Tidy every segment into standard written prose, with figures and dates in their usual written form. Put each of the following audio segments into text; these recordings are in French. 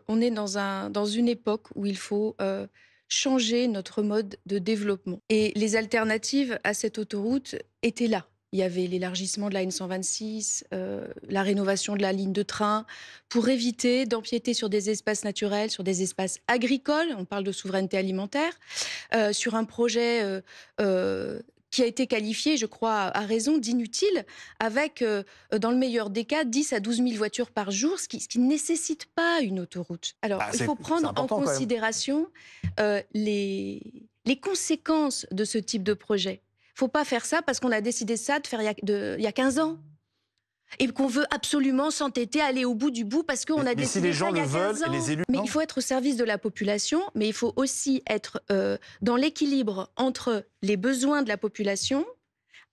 On est dans une époque où il faut changer notre mode de développement. Et les alternatives à cette autoroute étaient là. Il y avait l'élargissement de la N126, la rénovation de la ligne de train, pour éviter d'empiéter sur des espaces naturels, sur des espaces agricoles, on parle de souveraineté alimentaire, sur un projet qui a été qualifié, je crois, à raison, d'inutile, avec, dans le meilleur des cas, 10 à 12 000 voitures par jour, ce qui ne nécessite pas une autoroute. Alors, Bah, il faut c'est prendre en important quand même. considération les conséquences de ce type de projet. Il ne faut pas faire ça parce qu'on a décidé ça de faire il y a 15 ans. Et qu'on veut absolument s'entêter, aller au bout du bout, parce qu'on a Mais si les décidé ça gens il y le a veulent 15 et ans. les élus, Mais non? il faut être au service de la population, mais il faut aussi être dans l'équilibre entre les besoins de la population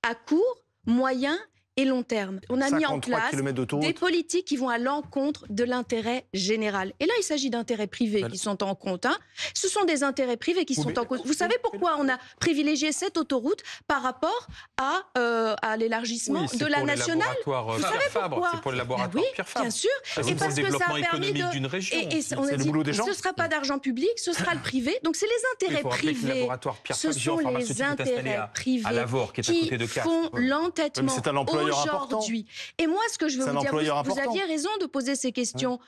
à court, moyen et long terme. On a mis en 53 place kilomètres des d'autoroute. politiques qui vont à l'encontre de l'intérêt général. Et là, il s'agit d'intérêts privés qui sont en compte. Ce sont des intérêts privés qui sont en cause. Vous savez pourquoi on a privilégié cette autoroute par rapport à l'élargissement Oui, c'est de la pour les nationale? laboratoires Vous savez Pierre Fabre. pourquoi? C'est pour les Ben laboratoires oui, Pierre Fabre. bien sûr. C'est Et pour le parce que ça développement a permis économique de... d'une région. Et aussi. on a C'est le dit, boulot des gens. ce ne sera pas d'argent public, ce sera le privé. Donc c'est les Il intérêts faut rappeler que le privés. laboratoire Pierre Ce Fabre, géant sont les pharmaceutique, est installé intérêts à privés Lavore, qui est à qui côté de Castres. font l'entêtement Mais c'est un employeur important. aujourd'hui. Et moi, ce que je veux C'est un vous dire, employeur vous important. aviez raison de poser ces questions.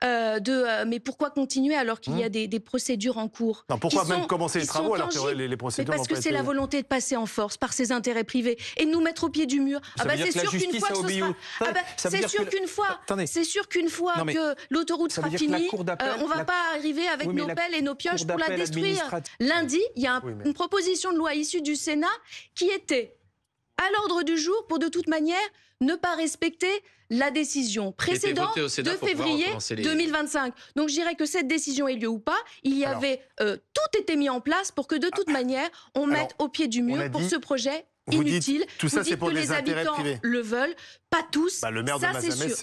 Mais pourquoi continuer alors qu'il y a des procédures en cours Non, pourquoi qui même sont, commencer les qui travaux sont alors que tangibles? les Mais procédures n'ont parce pas que c'est été... la volonté de passer en force par ces intérêts privés et de nous mettre au pied du mur. Ça veut dire C'est que la sûr qu'une justice fois a que ce obéi sera... au... Ça veut c'est dire sûr que- qu'une fois, Attendez. c'est sûr qu'une fois Non, mais que l'autoroute ça sera veut dire que la finie, cour d'appel- on va la- pas arriver avec Oui, mais nos la pelles et nos pioches cour pour la d'appel détruire. administrative- Lundi, il y a Oui, mais- une proposition de loi issue du Sénat qui était à l'ordre du jour pour de toute manière ne pas respecter la décision précédente votée au Sénat de pour pouvoir février recommencer les- 2025. Donc je dirais que cette décision ait lieu ou pas, il y avait tout était mis en place pour que de toute manière on mette au pied du on mur a pour dit- ce projet vous dites, inutile. tout ça, Vous c'est dites pour que les les intérêts habitants privés. le veulent, pas tous. Bah, le maire de ça c'est Mazamet, sûr.